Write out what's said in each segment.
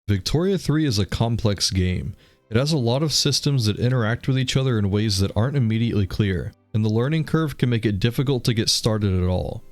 Victoria 3 is a complex game. It has a lot of systems that interact with each other in ways that aren't immediately clear, and the learning curve can make it difficult to get started at all.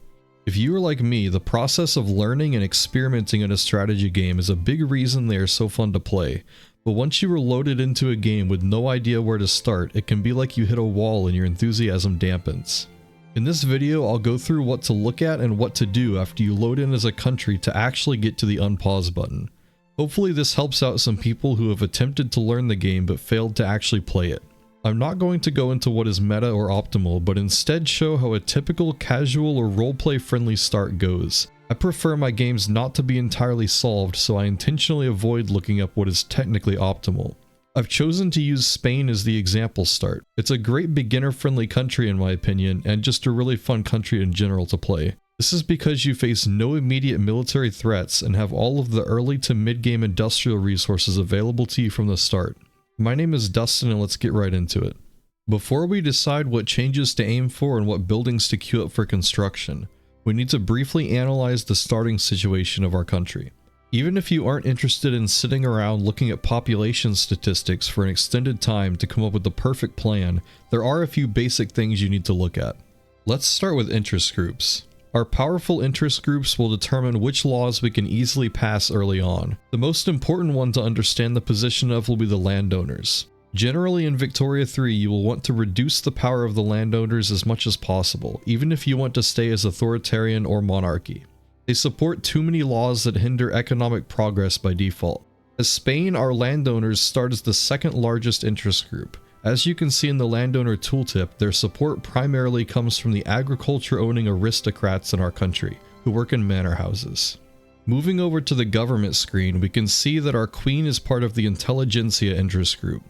If you are like me, the process of learning and experimenting in a strategy game is a big reason they are so fun to play, but once you are loaded into a game with no idea where to start, it can be like you hit a wall and your enthusiasm dampens. In this video, I'll go through what to look at and what to do after you load in as a country to actually get to the unpause button. Hopefully this helps out some people who have attempted to learn the game but failed to actually play it. I'm not going to go into what is meta or optimal, but instead show how a typical casual or roleplay friendly start goes. I prefer my games not to be entirely solved, so I intentionally avoid looking up what is technically optimal. I've chosen to use Spain as the example start. It's a great beginner friendly country in my opinion, and just a really fun country in general to play. This is because you face no immediate military threats and have all of the early to mid-game industrial resources available to you from the start. My name is Dustin and let's get right into it. Before we decide what changes to aim for and what buildings to queue up for construction, we need to briefly analyze the starting situation of our country. Even if you aren't interested in sitting around looking at population statistics for an extended time to come up with the perfect plan, there are a few basic things you need to look at. Let's start with interest groups. Our powerful interest groups will determine which laws we can easily pass early on. The most important one to understand the position of will be the landowners. Generally in Victoria 3, you will want to reduce the power of the landowners as much as possible, even if you want to stay as authoritarian or monarchy. They support too many laws that hinder economic progress by default. As Spain, our landowners start as the second largest interest group. As you can see in the landowner tooltip, their support primarily comes from the agriculture-owning aristocrats in our country, who work in manor houses. Moving over to the government screen, we can see that our queen is part of the intelligentsia interest group.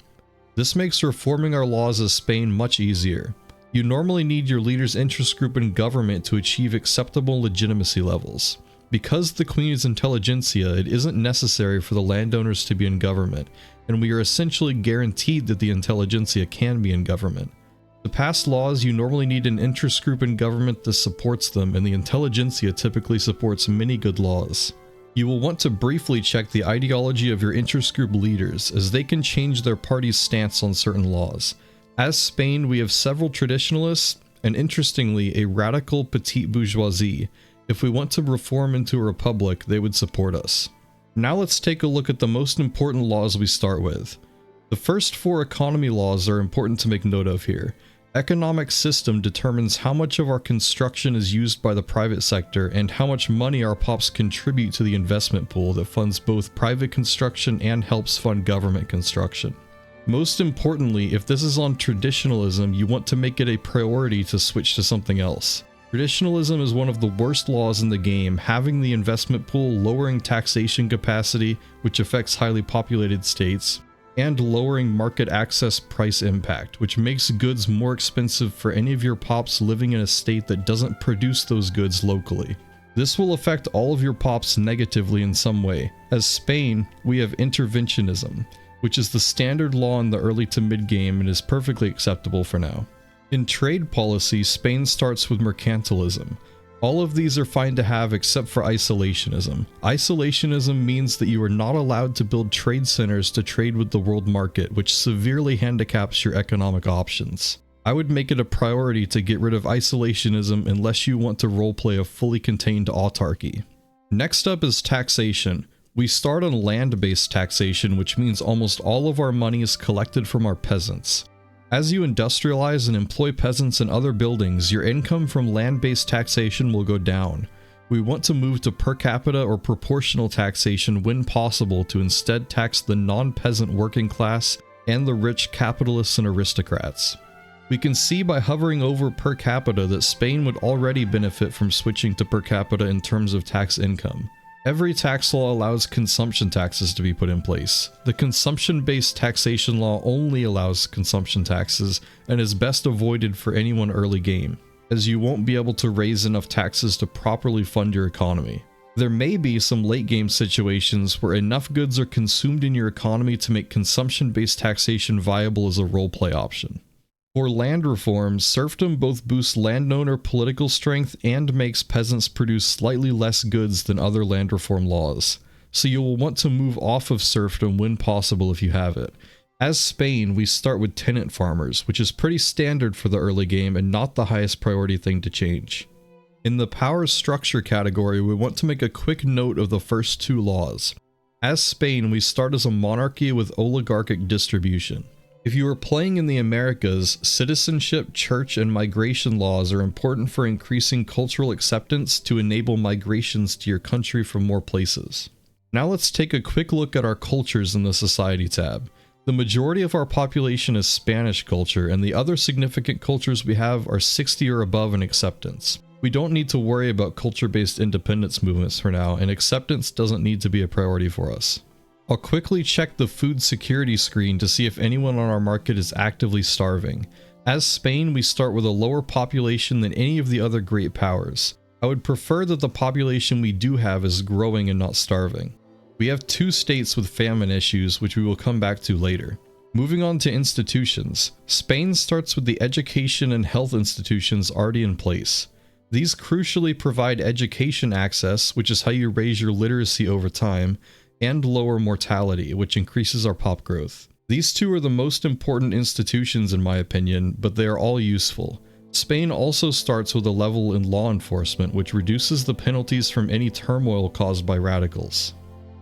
This makes reforming our laws as Spain much easier. You normally need your leader's interest group in government to achieve acceptable legitimacy levels. Because the queen is intelligentsia, it isn't necessary for the landowners to be in government, and we are essentially guaranteed that the intelligentsia can be in government. To pass laws, you normally need an interest group in government that supports them, and the intelligentsia typically supports many good laws. You will want to briefly check the ideology of your interest group leaders, as they can change their party's stance on certain laws. As Spain, we have several traditionalists, and interestingly, a radical petite bourgeoisie. If we want to reform into a republic, they would support us. Now let's take a look at the most important laws we start with. The first 4 economy laws are important to make note of here. Economic system determines how much of our construction is used by the private sector and how much money our pops contribute to the investment pool that funds both private construction and helps fund government construction. Most importantly, if this is on traditionalism, you want to make it a priority to switch to something else. Traditionalism is one of the worst laws in the game, having the investment pool lowering taxation capacity, which affects highly populated states, and lowering market access price impact, which makes goods more expensive for any of your pops living in a state that doesn't produce those goods locally. This will affect all of your pops negatively in some way. As Spain, we have interventionism, which is the standard law in the early to mid-game and is perfectly acceptable for now. In trade policy, Spain starts with mercantilism. All of these are fine to have except for isolationism. Isolationism means that you are not allowed to build trade centers to trade with the world market, which severely handicaps your economic options. I would make it a priority to get rid of isolationism unless you want to roleplay a fully contained autarky. Next up is taxation. We start on land-based taxation, which means almost all of our money is collected from our peasants. As you industrialize and employ peasants in other buildings, your income from land-based taxation will go down. We want to move to per capita or proportional taxation when possible to instead tax the non-peasant working class and the rich capitalists and aristocrats. We can see by hovering over per capita that Spain would already benefit from switching to per capita in terms of tax income. Every tax law allows consumption taxes to be put in place. The consumption-based taxation law only allows consumption taxes and is best avoided for anyone early game, as you won't be able to raise enough taxes to properly fund your economy. There may be some late game situations where enough goods are consumed in your economy to make consumption-based taxation viable as a roleplay option. For land reforms, serfdom both boosts landowner political strength and makes peasants produce slightly less goods than other land reform laws. so you will want to move off of serfdom when possible if you have it. As Spain, we start with tenant farmers, which is pretty standard for the early game and not the highest priority thing to change. In the power structure category, we want to make a quick note of the first two laws. As Spain, we start as a monarchy with oligarchic distribution. If you are playing in the Americas, citizenship, church, and migration laws are important for increasing cultural acceptance to enable migrations to your country from more places. Now let's take a quick look at our cultures in the Society tab. The majority of our population is Spanish culture, and the other significant cultures we have are 60 or above in acceptance. We don't need to worry about culture-based independence movements for now, and acceptance doesn't need to be a priority for us. I'll quickly check the food security screen to see if anyone on our market is actively starving. As Spain, we start with a lower population than any of the other great powers. I would prefer that the population we do have is growing and not starving. We have 2 states with famine issues, which we will come back to later. Moving on to institutions, Spain starts with the education and health institutions already in place. These crucially provide education access, which is how you raise your literacy over time, and lower mortality, which increases our pop growth. These 2 are the most important institutions in my opinion, but they are all useful. Spain also starts with a level in law enforcement, which reduces the penalties from any turmoil caused by radicals.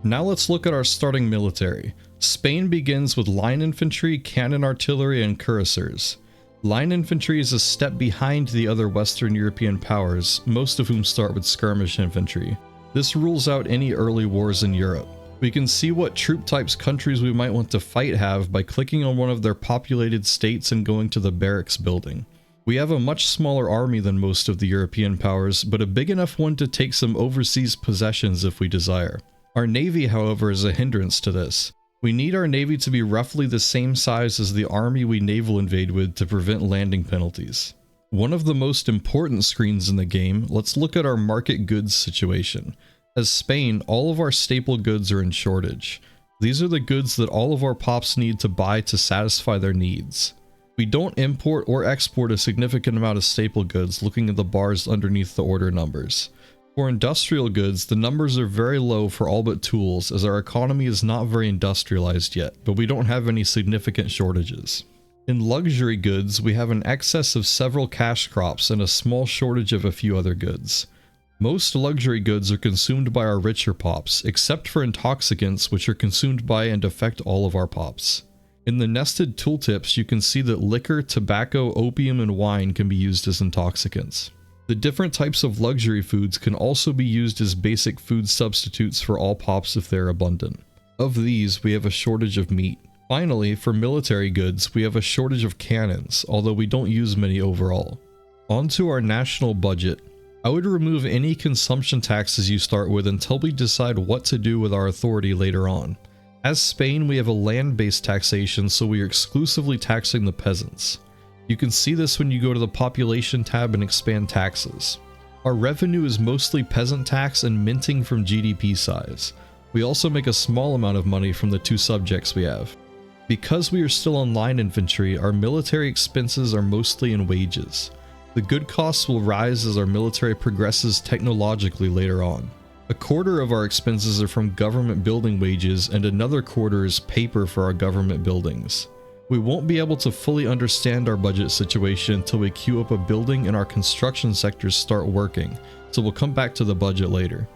Now let's look at our starting military. Spain begins with line infantry, cannon artillery, and cuirassiers. Line infantry is a step behind the other Western European powers, most of whom start with skirmish infantry. This rules out any early wars in Europe. We can see what troop types countries we might want to fight have by clicking on one of their populated states and going to the barracks building. We have a much smaller army than most of the European powers, but a big enough one to take some overseas possessions if we desire. Our navy, however, is a hindrance to this. We need our navy to be roughly the same size as the army we naval invade with to prevent landing penalties. One of the most important screens in the game, let's look at our market goods situation. As Spain, all of our staple goods are in shortage. These are the goods that all of our pops need to buy to satisfy their needs. We don't import or export a significant amount of staple goods, looking at the bars underneath the order numbers. For industrial goods, the numbers are very low for all but tools, as our economy is not very industrialized yet, but we don't have any significant shortages. In luxury goods, we have an excess of several cash crops and a small shortage of a few other goods. Most luxury goods are consumed by our richer pops, except for intoxicants, which are consumed by and affect all of our pops. In the nested tooltips, you can see that liquor, tobacco, opium, and wine can be used as intoxicants. The different types of luxury foods can also be used as basic food substitutes for all pops if they're abundant. Of these, we have a shortage of meat. Finally, for military goods, we have a shortage of cannons, although we don't use many overall. On to our national budget. I would remove any consumption taxes you start with until we decide what to do with our authority later on. As Spain, we have a land-based taxation, so we are exclusively taxing the peasants. You can see this when you go to the population tab and expand taxes. Our revenue is mostly peasant tax and minting from GDP size. We also make a small amount of money from the 2 subjects we have. Because we are still on line infantry, our military expenses are mostly in wages. The good costs will rise as our military progresses technologically later on. A quarter of our expenses are from government building wages, and another quarter is paper for our government buildings. We won't be able to fully understand our budget situation until we queue up a building and our construction sectors start working, so we'll come back to the budget later.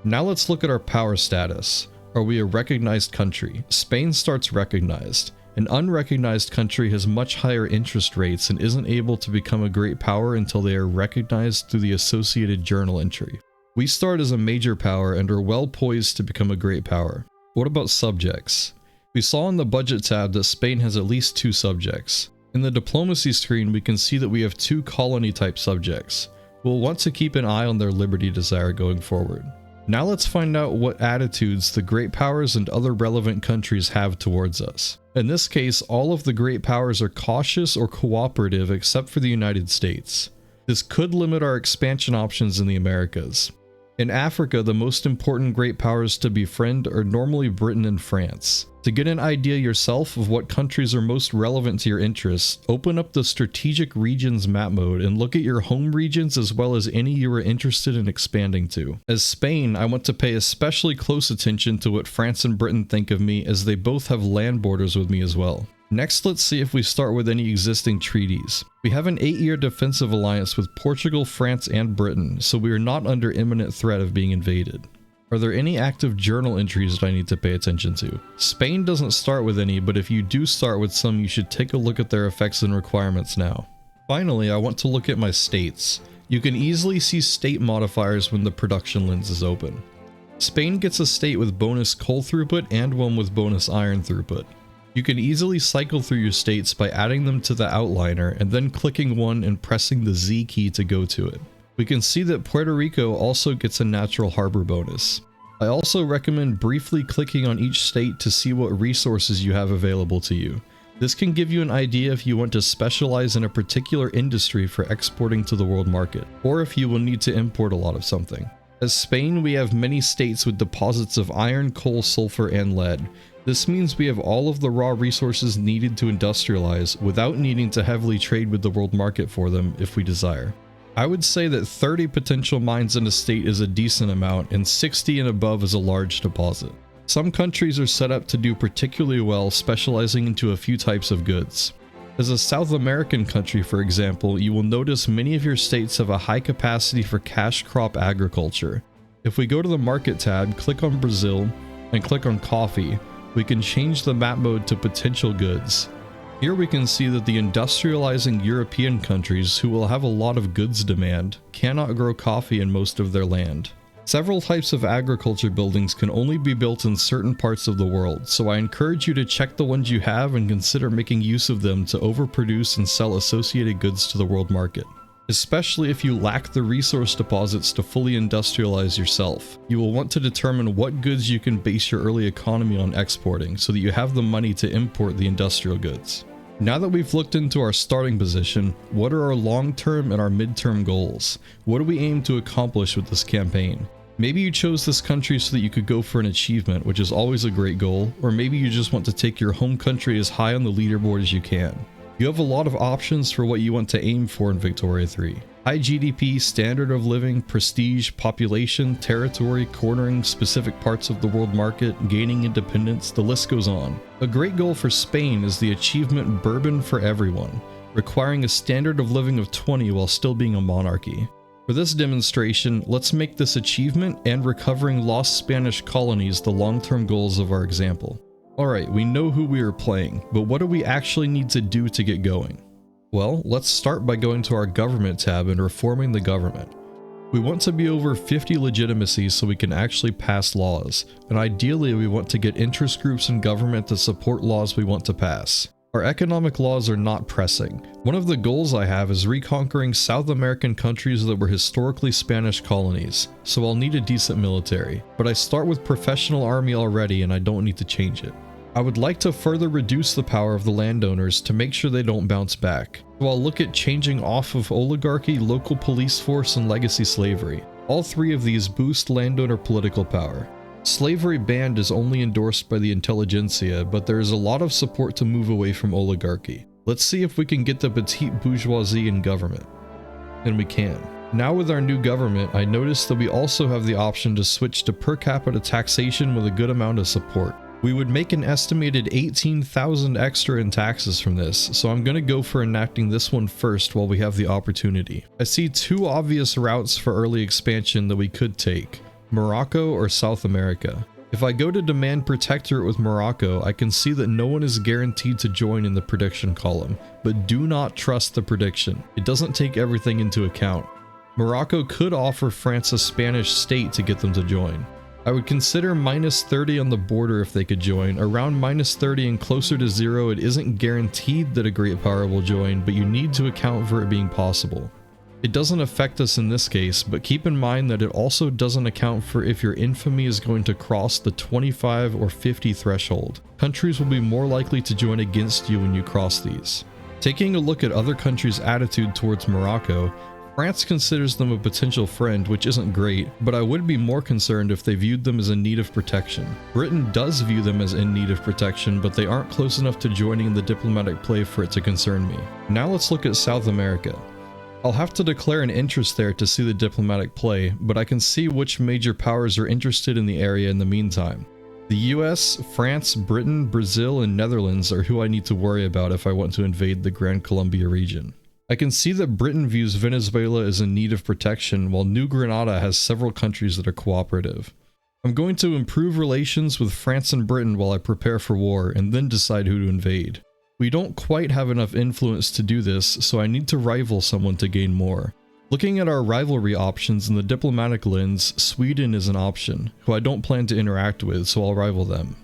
Now let's look at our power status. Are we a recognized country? Spain starts recognized. An unrecognized country has much higher interest rates and isn't able to become a great power until they are recognized through the associated journal entry. We start as a major power and are well poised to become a great power. What about subjects? We saw in the budget tab that Spain has at least 2 subjects. In the diplomacy screen, we can see that we have 2 colony type subjects. We'll want to keep an eye on their liberty desire going forward. Now let's find out what attitudes the great powers and other relevant countries have towards us. In this case, all of the great powers are cautious or cooperative except for the United States. This could limit our expansion options in the Americas. In Africa, the most important great powers to befriend are normally Britain and France. To get an idea yourself of what countries are most relevant to your interests, open up the Strategic Regions map mode and look at your home regions as well as any you are interested in expanding to. As Spain, I want to pay especially close attention to what France and Britain think of me, as they both have land borders with me as well. Next, let's see if we start with any existing treaties. We have an 8-year defensive alliance with Portugal, France, and Britain, so we are not under imminent threat of being invaded. Are there any active journal entries that I need to pay attention to? Spain doesn't start with any, but if you do start with some, you should take a look at their effects and requirements now. Finally, I want to look at my states. You can easily see state modifiers when the production lens is open. Spain gets a state with bonus coal throughput and one with bonus iron throughput. You can easily cycle through your states by adding them to the outliner and then clicking one and pressing the Z key to go to it. We can see that Puerto Rico also gets a natural harbor bonus. I also recommend briefly clicking on each state to see what resources you have available to you. This can give you an idea if you want to specialize in a particular industry for exporting to the world market, or if you will need to import a lot of something. As Spain, we have many states with deposits of iron, coal, sulfur, and lead. This means we have all of the raw resources needed to industrialize without needing to heavily trade with the world market for them if we desire. I would say that 30 potential mines in a state is a decent amount, and 60 and above is a large deposit. Some countries are set up to do particularly well, specializing into a few types of goods. As a South American country, for example, you will notice many of your states have a high capacity for cash crop agriculture. If we go to the Market tab, click on Brazil, and click on Coffee, we can change the map mode to Potential Goods. Here we can see that the industrializing European countries, who will have a lot of goods demand, cannot grow coffee in most of their land. Several types of agriculture buildings can only be built in certain parts of the world, so I encourage you to check the ones you have and consider making use of them to overproduce and sell associated goods to the world market. Especially if you lack the resource deposits to fully industrialize yourself. You will want to determine what goods you can base your early economy on exporting so that you have the money to import the industrial goods. Now that we've looked into our starting position, what are our long-term and our mid-term goals? What do we aim to accomplish with this campaign? Maybe you chose this country so that you could go for an achievement, which is always a great goal, or maybe you just want to take your home country as high on the leaderboard as you can. You have a lot of options for what you want to aim for in Victoria 3. High GDP, standard of living, prestige, population, territory, cornering specific parts of the world market, gaining independence, the list goes on. A great goal for Spain is the achievement Bourbon for Everyone, requiring a standard of living of 20 while still being a monarchy. For this demonstration, let's make this achievement and recovering lost Spanish colonies the long-term goals of our example. Alright, we know who we are playing, but what do we actually need to do to get going? Well, let's start by going to our government tab and reforming the government. We want to be over 50 legitimacy so we can actually pass laws, and ideally we want to get interest groups in government to support laws we want to pass. Our economic laws are not pressing. One of the goals I have is reconquering South American countries that were historically Spanish colonies, so I'll need a decent military, but I start with professional army already and I don't need to change it. I would like to further reduce the power of the landowners to make sure they don't bounce back, so I'll look at changing off of oligarchy, local police force, and legacy slavery. All three of these boost landowner political power. Slavery banned is only endorsed by the intelligentsia, but there is a lot of support to move away from oligarchy. Let's see if we can get the petite bourgeoisie in government. And we can. Now with our new government, I noticed that we also have the option to switch to per capita taxation with a good amount of support. We would make an estimated 18,000 extra in taxes from this, so I'm going to go for enacting this one first while we have the opportunity. I see two obvious routes for early expansion that we could take: Morocco or South America. If I go to Demand Protectorate with Morocco, I can see that no one is guaranteed to join in the prediction column, but do not trust the prediction. It doesn't take everything into account. Morocco could offer France a Spanish state to get them to join. I would consider -30 on the border if they could join. Around -30 and closer to 0, it isn't guaranteed that a great power will join, but you need to account for it being possible. It doesn't affect us in this case, but keep in mind that it also doesn't account for if your infamy is going to cross the 25 or 50 threshold. Countries will be more likely to join against you when you cross these. Taking a look at other countries' attitude towards Morocco, France considers them a potential friend, which isn't great, but I would be more concerned if they viewed them as in need of protection. Britain does view them as in need of protection, but they aren't close enough to joining the diplomatic play for it to concern me. Now let's look at South America. I'll have to declare an interest there to see the diplomatic play, but I can see which major powers are interested in the area in the meantime. The US, France, Britain, Brazil, and Netherlands are who I need to worry about if I want to invade the Gran Colombia region. I can see that Britain views Venezuela as in need of protection, while New Granada has several countries that are cooperative. I'm going to improve relations with France and Britain while I prepare for war, and then decide who to invade. We don't quite have enough influence to do this, so I need to rival someone to gain more. Looking at our rivalry options in the diplomatic lens, Sweden is an option, who I don't plan to interact with, so I'll rival them.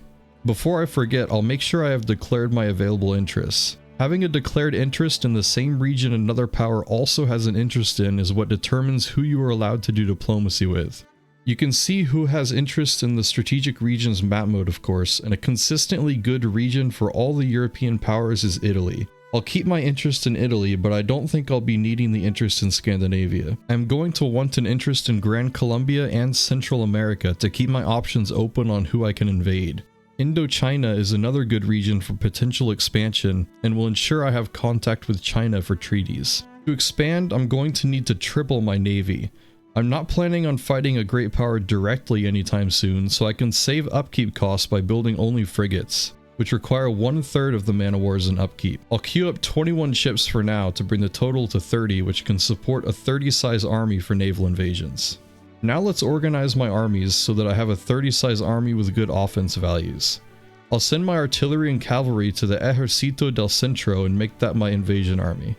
Before I forget, I'll make sure I have declared my available interests. Having a declared interest in the same region another power also has an interest in is what determines who you are allowed to do diplomacy with. You can see who has interest in the strategic regions map mode, of course, and a consistently good region for all the European powers is Italy. I'll keep my interest in Italy, but I don't think I'll be needing the interest in Scandinavia. I'm going to want an interest in Gran Colombia and Central America to keep my options open on who I can invade. Indochina is another good region for potential expansion and will ensure I have contact with China for treaties. To expand, I'm going to need to triple my navy. I'm not planning on fighting a great power directly anytime soon, so I can save upkeep costs by building only frigates, which require 1/3 of the man-o-wars in upkeep. I'll queue up 21 ships for now to bring the total to 30, which can support a 30-size army for naval invasions. Now let's organize my armies so that I have a 30-size army with good offense values. I'll send my artillery and cavalry to the Ejército del Centro and make that my invasion army.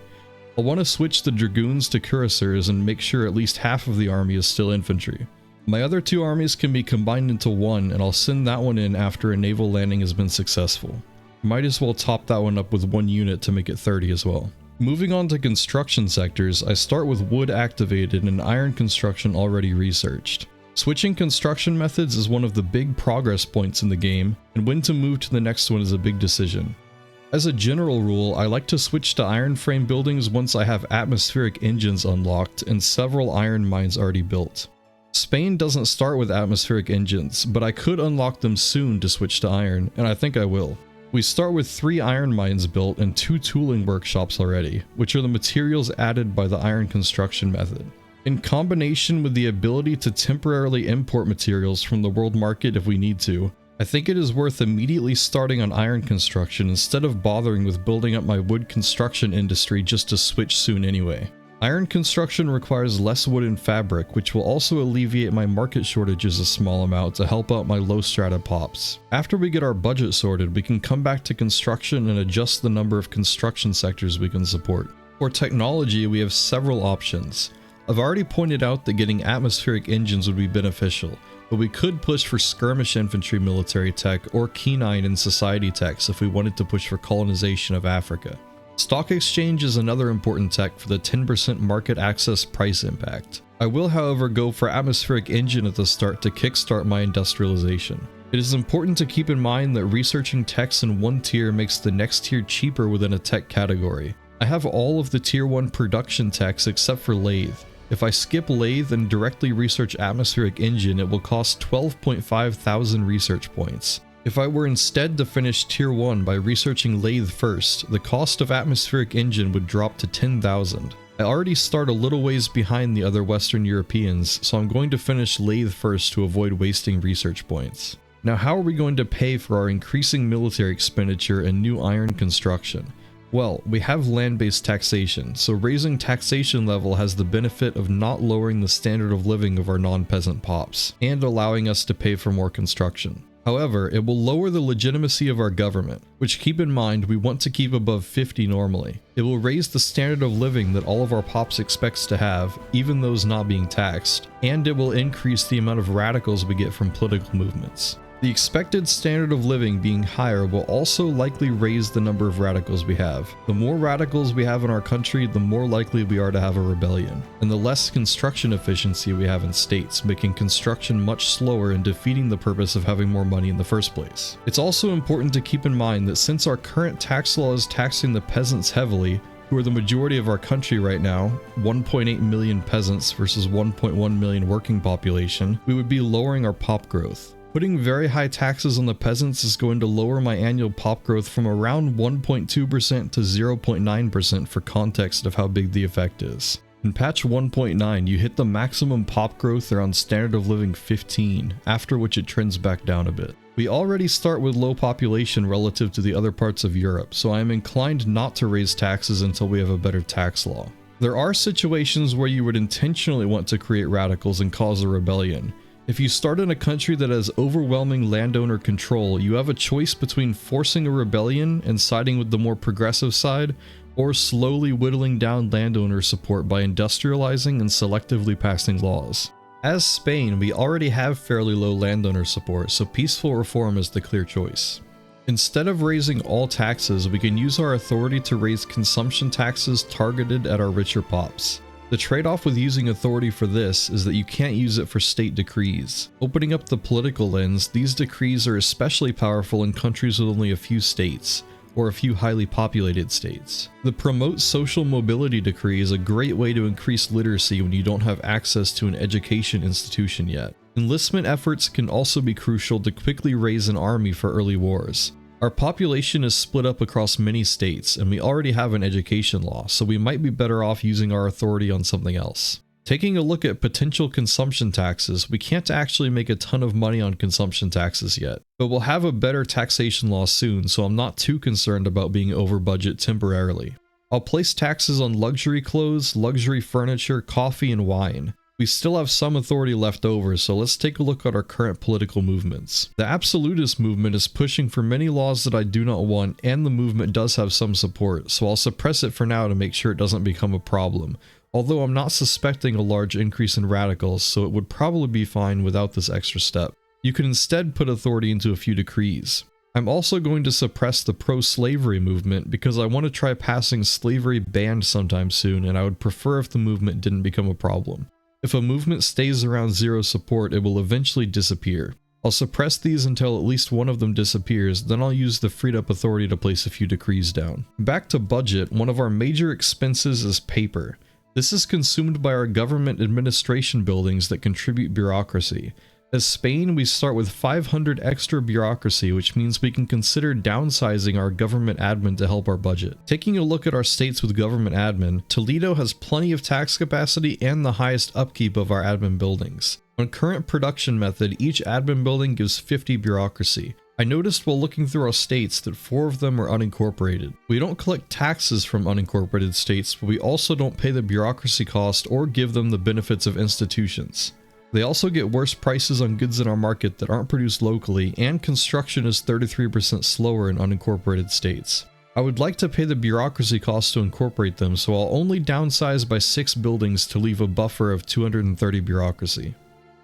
I'll want to switch the dragoons to cuirassiers and make sure at least half of the army is still infantry. My other two armies can be combined into one, and I'll send that one in after a naval landing has been successful. Might as well top that one up with one unit to make it 30 as well. Moving on to construction sectors, I start with wood activated and iron construction already researched. Switching construction methods is one of the big progress points in the game, and when to move to the next one is a big decision. As a general rule, I like to switch to iron frame buildings once I have atmospheric engines unlocked and several iron mines already built. Spain doesn't start with atmospheric engines, but I could unlock them soon to switch to iron, and I think I will. We start with 3 iron mines built and 2 tooling workshops already, which are the materials added by the iron construction method. In combination with the ability to temporarily import materials from the world market if we need to, I think it is worth immediately starting on iron construction instead of bothering with building up my wood construction industry just to switch soon anyway. Iron construction requires less wood and fabric, which will also alleviate my market shortages a small amount to help out my low strata pops. After we get our budget sorted, we can come back to construction and adjust the number of construction sectors we can support. For technology, we have several options. I've already pointed out that getting atmospheric engines would be beneficial, but we could push for skirmish infantry military tech or canine and society techs if we wanted to push for colonization of Africa. Stock exchange is another important tech for the 10% market access price impact. I will, however, go for atmospheric engine at the start to kickstart my industrialization. It is important to keep in mind that researching techs in one tier makes the next tier cheaper within a tech category. I have all of the tier 1 production techs except for lathe. If I skip lathe and directly research atmospheric engine, it will cost 12.5 thousand research points. If I were instead to finish tier 1 by researching lathe first, the cost of atmospheric engine would drop to 10,000. I already start a little ways behind the other Western Europeans, so I'm going to finish lathe first to avoid wasting research points. Now, how are we going to pay for our increasing military expenditure and new iron construction? Well, we have land-based taxation, so raising taxation level has the benefit of not lowering the standard of living of our non-peasant pops, and allowing us to pay for more construction. However, it will lower the legitimacy of our government, which, keep in mind, we want to keep above 50 normally. It will raise the standard of living that all of our pops expects to have, even those not being taxed, and it will increase the amount of radicals we get from political movements. The expected standard of living being higher will also likely raise the number of radicals we have. The more radicals we have in our country, the more likely we are to have a rebellion, and the less construction efficiency we have in states, making construction much slower and defeating the purpose of having more money in the first place. It's also important to keep in mind that since our current tax law is taxing the peasants heavily, who are the majority of our country right now, 1.8 million peasants versus 1.1 million working population, we would be lowering our pop growth. Putting very high taxes on the peasants is going to lower my annual pop growth from around 1.2% to 0.9% for context of how big the effect is. In patch 1.9, you hit the maximum pop growth around standard of living 15, after which it trends back down a bit. We already start with low population relative to the other parts of Europe, so I am inclined not to raise taxes until we have a better tax law. There are situations where you would intentionally want to create radicals and cause a rebellion. If you start in a country that has overwhelming landowner control, you have a choice between forcing a rebellion and siding with the more progressive side, or slowly whittling down landowner support by industrializing and selectively passing laws. As Spain, we already have fairly low landowner support, so peaceful reform is the clear choice. Instead of raising all taxes, we can use our authority to raise consumption taxes targeted at our richer pops. The trade-off with using authority for this is that you can't use it for state decrees. Opening up the political lens, these decrees are especially powerful in countries with only a few states, or a few highly populated states. The Promote Social Mobility decree is a great way to increase literacy when you don't have access to an education institution yet. Enlistment efforts can also be crucial to quickly raise an army for early wars. Our population is split up across many states, and we already have an education law, so we might be better off using our authority on something else. Taking a look at potential consumption taxes, we can't actually make a ton of money on consumption taxes yet, but we'll have a better taxation law soon, so I'm not too concerned about being over budget temporarily. I'll place taxes on luxury clothes, luxury furniture, coffee, and wine. We still have some authority left over, so let's take a look at our current political movements. The absolutist movement is pushing for many laws that I do not want, and the movement does have some support, so I'll suppress it for now to make sure it doesn't become a problem. Although I'm not suspecting a large increase in radicals, so it would probably be fine without this extra step. You can instead put authority into a few decrees. I'm also going to suppress the pro-slavery movement because I want to try passing slavery banned sometime soon, and I would prefer if the movement didn't become a problem. If a movement stays around zero support, it will eventually disappear. I'll suppress these until at least one of them disappears, then I'll use the freed up authority to place a few decrees down. Back to budget, one of our major expenses is paper. This is consumed by our government administration buildings that contribute bureaucracy. As Spain, we start with 500 extra bureaucracy, which means we can consider downsizing our government admin to help our budget. Taking a look at our states with government admin, Toledo has plenty of tax capacity and the highest upkeep of our admin buildings. On current production method, each admin building gives 50 bureaucracy. I noticed while looking through our states that 4 of them are unincorporated. We don't collect taxes from unincorporated states, but we also don't pay the bureaucracy cost or give them the benefits of institutions. They also get worse prices on goods in our market that aren't produced locally, and construction is 33% slower in unincorporated states. I would like to pay the bureaucracy cost to incorporate them, so I'll only downsize by 6 buildings to leave a buffer of 230 bureaucracy.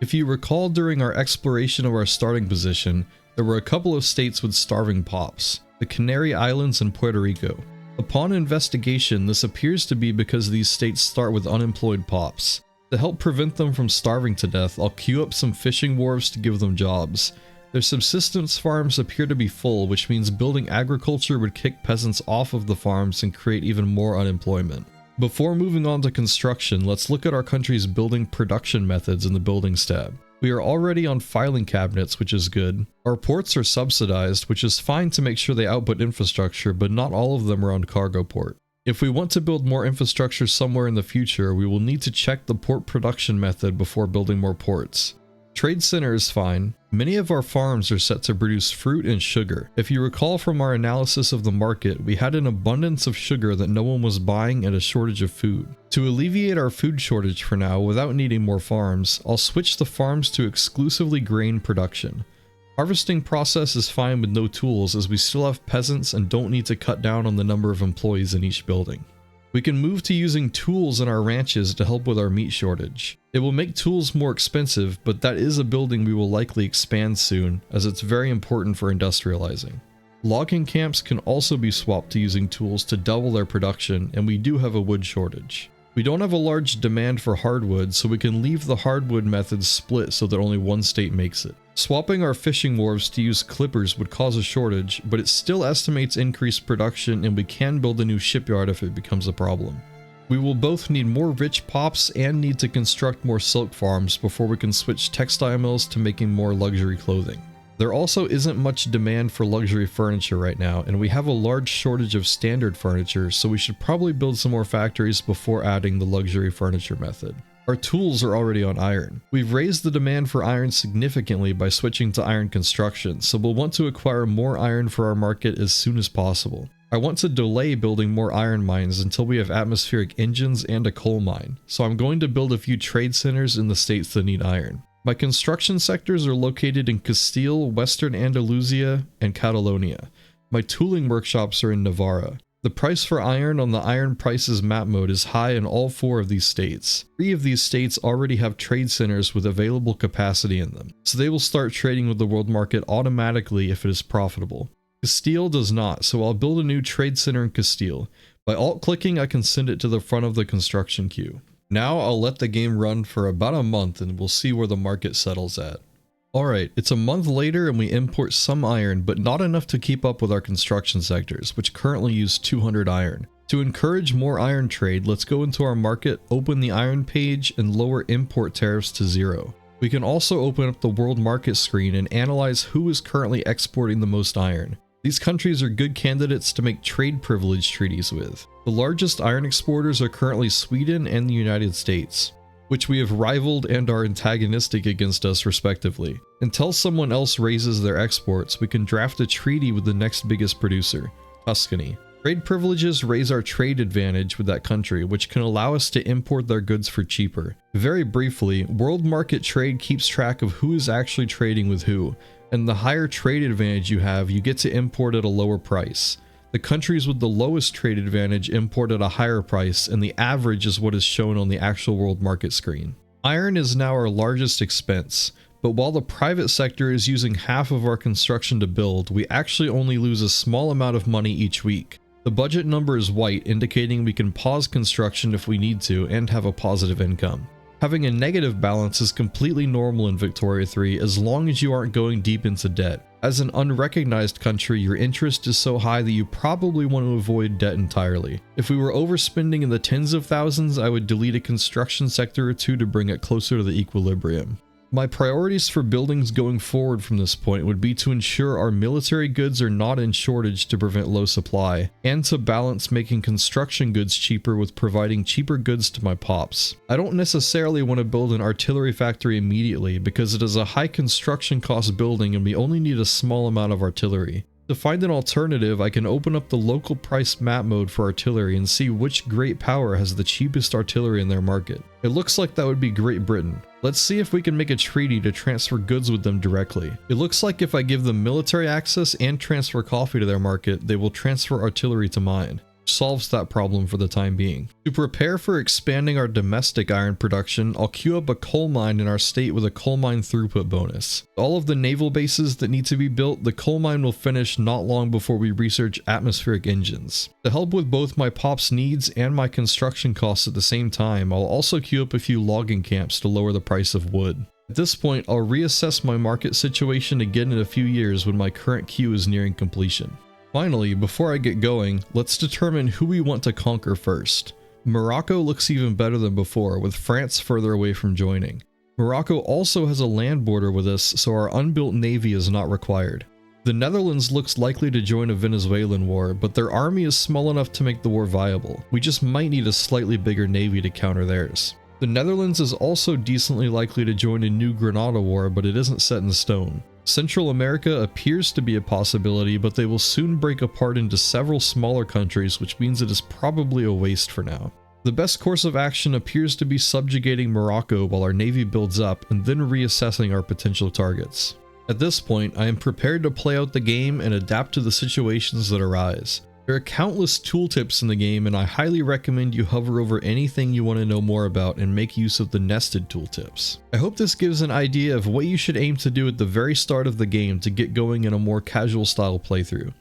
If you recall, during our exploration of our starting position, there were a couple of states with starving pops, the Canary Islands and Puerto Rico. Upon investigation, this appears to be because these states start with unemployed pops. To help prevent them from starving to death, I'll queue up some fishing wharves to give them jobs. Their subsistence farms appear to be full, which means building agriculture would kick peasants off of the farms and create even more unemployment. Before moving on to construction, let's look at our country's building production methods in the Buildings tab. We are already on filing cabinets, which is good. Our ports are subsidized, which is fine to make sure they output infrastructure, but not all of them are on cargo port. If we want to build more infrastructure somewhere in the future, we will need to check the port production method before building more ports. Trade center is fine. Many of our farms are set to produce fruit and sugar. If you recall from our analysis of the market, we had an abundance of sugar that no one was buying and a shortage of food. To alleviate our food shortage for now without needing more farms, I'll switch the farms to exclusively grain production. Harvesting process is fine with no tools as we still have peasants and don't need to cut down on the number of employees in each building. We can move to using tools in our ranches to help with our meat shortage. It will make tools more expensive, but that is a building we will likely expand soon, as it's very important for industrializing. Logging camps can also be swapped to using tools to double their production, and we do have a wood shortage. We don't have a large demand for hardwood, so we can leave the hardwood method split so that only one state makes it. Swapping our fishing wharves to use clippers would cause a shortage, but it still estimates increased production, and we can build a new shipyard if it becomes a problem. We will both need more rich pops and need to construct more silk farms before we can switch textile mills to making more luxury clothing. There also isn't much demand for luxury furniture right now, and we have a large shortage of standard furniture, so we should probably build some more factories before adding the luxury furniture method. Our tools are already on iron. We've raised the demand for iron significantly by switching to iron construction, so we'll want to acquire more iron for our market as soon as possible. I want to delay building more iron mines until we have atmospheric engines and a coal mine, so I'm going to build a few trade centers in the states that need iron. My construction sectors are located in Castile, Western Andalusia, and Catalonia. My tooling workshops are in Navarra. The price for iron on the Iron Prices map mode is high in all 4 of these states. 3 of these states already have trade centers with available capacity in them, so they will start trading with the world market automatically if it is profitable. Castile does not, so I'll build a new trade center in Castile. By alt-clicking, I can send it to the front of the construction queue. Now I'll let the game run for about a month and we'll see where the market settles at. Alright, it's a month later and we import some iron, but not enough to keep up with our construction sectors, which currently use 200 iron. To encourage more iron trade, let's go into our market, open the iron page, and lower import tariffs to 0. We can also open up the world market screen and analyze who is currently exporting the most iron. These countries are good candidates to make trade privilege treaties with. The largest iron exporters are currently Sweden and the United States, which we have rivaled and are antagonistic against us respectively. Until someone else raises their exports, we can draft a treaty with the next biggest producer, Tuscany. Trade privileges raise our trade advantage with that country, which can allow us to import their goods for cheaper. Very briefly, world market trade keeps track of who is actually trading with who, and the higher trade advantage you have, you get to import at a lower price. The countries with the lowest trade advantage import at a higher price, and the average is what is shown on the actual world market screen. Iron is now our largest expense, but while the private sector is using half of our construction to build, we actually only lose a small amount of money each week. The budget number is white, indicating we can pause construction if we need to and have a positive income. Having a negative balance is completely normal in Victoria 3 as long as you aren't going deep into debt. As an unrecognized country, your interest is so high that you probably want to avoid debt entirely. If we were overspending in the tens of thousands, I would delete a construction sector or 2 to bring it closer to the equilibrium. My priorities for buildings going forward from this point would be to ensure our military goods are not in shortage to prevent low supply, and to balance making construction goods cheaper with providing cheaper goods to my pops. I don't necessarily want to build an artillery factory immediately because it is a high construction cost building and we only need a small amount of artillery. To find an alternative, I can open up the local price map mode for artillery and see which great power has the cheapest artillery in their market. It looks like that would be Great Britain. Let's see if we can make a treaty to transfer goods with them directly. It looks like if I give them military access and transfer coffee to their market, they will transfer artillery to mine. Solves that problem for the time being. To prepare for expanding our domestic iron production, I'll queue up a coal mine in our state with a coal mine throughput bonus. All of the naval bases that need to be built, the coal mine will finish not long before we research atmospheric engines. To help with both my pops needs and my construction costs at the same time, I'll also queue up a few logging camps to lower the price of wood. At this point, I'll reassess my market situation again in a few years when my current queue is nearing completion. Finally, before I get going, let's determine who we want to conquer first. Morocco looks even better than before, with France further away from joining. Morocco also has a land border with us, so our unbuilt navy is not required. The Netherlands looks likely to join a Venezuelan war, but their army is small enough to make the war viable. We just might need a slightly bigger navy to counter theirs. The Netherlands is also decently likely to join a new Grenada war, but it isn't set in stone. Central America appears to be a possibility, but they will soon break apart into several smaller countries, which means it is probably a waste for now. The best course of action appears to be subjugating Morocco while our navy builds up, and then reassessing our potential targets. At this point, I am prepared to play out the game and adapt to the situations that arise. There are countless tooltips in the game, and I highly recommend you hover over anything you want to know more about and make use of the nested tooltips. I hope this gives an idea of what you should aim to do at the very start of the game to get going in a more casual style playthrough.